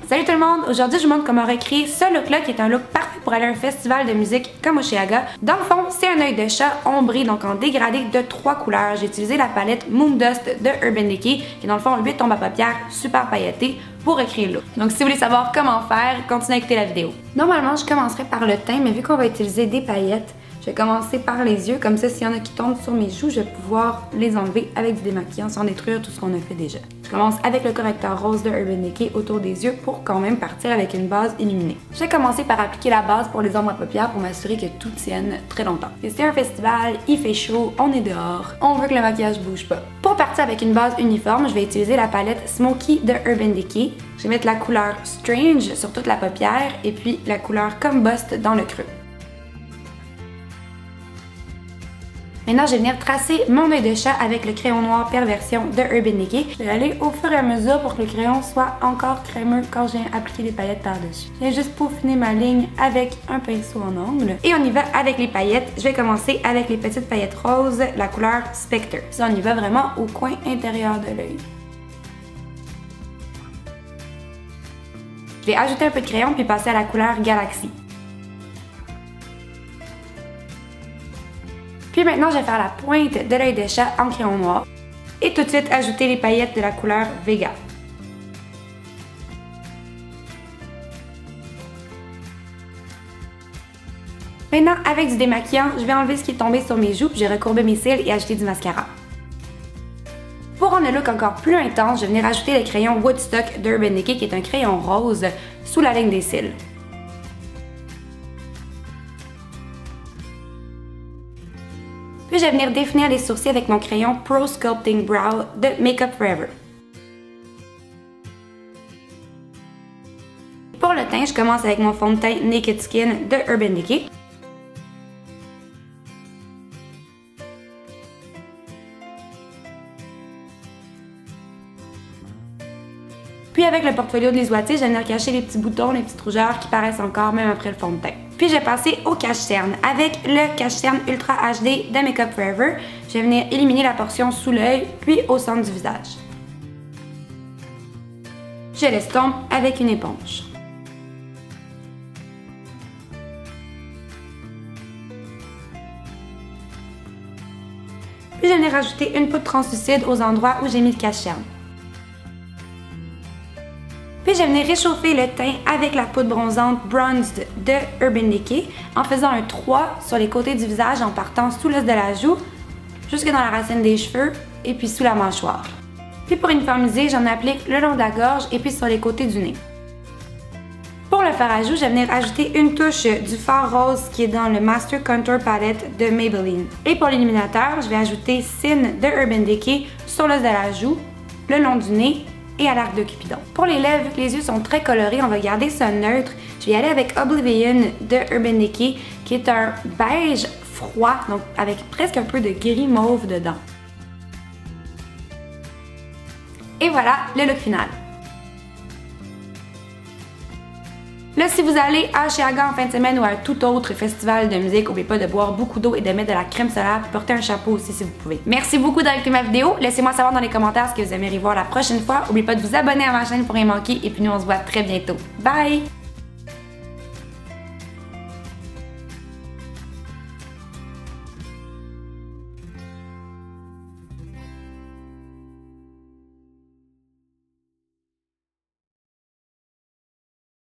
Salut tout le monde! Aujourd'hui, je vous montre comment recréer ce look-là qui est un look parfait pour aller à un festival de musique comme Osheaga. Dans le fond, c'est un œil de chat ombré, donc en dégradé de 3 couleurs. J'ai utilisé la palette Moondust de Urban Decay, qui est dans le fond 8 tombes à paupières super pailletées pour recréer le look. Donc si vous voulez savoir comment faire, continuez à écouter la vidéo. Normalement, je commencerai par le teint, mais vu qu'on va utiliser des paillettes, je vais commencer par les yeux, comme ça s'il y en a qui tombent sur mes joues, je vais pouvoir les enlever avec du démaquillant sans détruire tout ce qu'on a fait déjà. Je commence avec le correcteur rose de Urban Decay autour des yeux pour quand même partir avec une base illuminée. Je vais commencer par appliquer la base pour les ombres à paupières pour m'assurer que tout tienne très longtemps. C'est un festival, il fait chaud, on est dehors, on veut que le maquillage bouge pas. Pour partir avec une base uniforme, je vais utiliser la palette Smoky de Urban Decay. Je vais mettre la couleur Strange sur toute la paupière et puis la couleur Combust dans le creux. Maintenant, je vais venir tracer mon œil de chat avec le crayon noir Perversion de Urban Decay. Je vais aller au fur et à mesure pour que le crayon soit encore crémeux quand je viens appliquer les paillettes par-dessus. Je viens juste peaufiner ma ligne avec un pinceau en ongle. Et on y va avec les paillettes. Je vais commencer avec les petites paillettes roses, la couleur Spectre. Ça, on y va vraiment au coin intérieur de l'œil. Je vais ajouter un peu de crayon puis passer à la couleur Galaxy. Puis maintenant, je vais faire la pointe de l'œil de chat en crayon noir. Et tout de suite, ajouter les paillettes de la couleur Vega. Maintenant, avec du démaquillant, je vais enlever ce qui est tombé sur mes joues, puis je vais recourber mes cils et ajouter du mascara. Pour rendre le look encore plus intense, je vais venir ajouter le crayon Woodstock d'Urban Decay, qui est un crayon rose, sous la ligne des cils. Puis je vais venir définir les sourcils avec mon crayon Pro Sculpting Brow de Makeup Forever. Pour le teint, je commence avec mon fond de teint Naked Skin de Urban Decay. Puis avec le portfolio de l'Isoati, je vais venir cacher les petits boutons, les petites rougeurs qui paraissent encore même après le fond de teint. Puis je vais passer au cache-cerne. Avec le cache-cerne Ultra HD de Makeup Forever, je vais venir éliminer la portion sous l'œil, puis au centre du visage. Je l'estompe avec une éponge. Puis je vais venir rajouter une poudre translucide aux endroits où j'ai mis le cache-cerne. Puis je vais venir réchauffer le teint avec la poudre bronzante Bronzed de Urban Decay en faisant un 3 sur les côtés du visage en partant sous l'os de la joue, jusque dans la racine des cheveux et puis sous la mâchoire. Puis pour uniformiser, j'en applique le long de la gorge et puis sur les côtés du nez. Pour le fard à joues, je vais venir ajouter une touche du fard rose qui est dans le Master Contour Palette de Maybelline. Et pour l'illuminateur, je vais ajouter Sin de Urban Decay sur l'os de la joue, le long du nez et à l'arc de Cupidon. Pour les lèvres, vu que les yeux sont très colorés, on va garder ça neutre. Je vais y aller avec Oblivion de Urban Decay, qui est un beige froid, donc avec presque un peu de gris mauve dedans. Et voilà le look final. Là, si vous allez à Osheaga en fin de semaine ou à un tout autre festival de musique, n'oubliez pas de boire beaucoup d'eau et de mettre de la crème solaire et porter un chapeau aussi si vous pouvez. Merci beaucoup d'avoir écouté ma vidéo. Laissez-moi savoir dans les commentaires ce que vous aimeriez voir la prochaine fois. N'oubliez pas de vous abonner à ma chaîne pour rien manquer et puis nous on se voit très bientôt. Bye!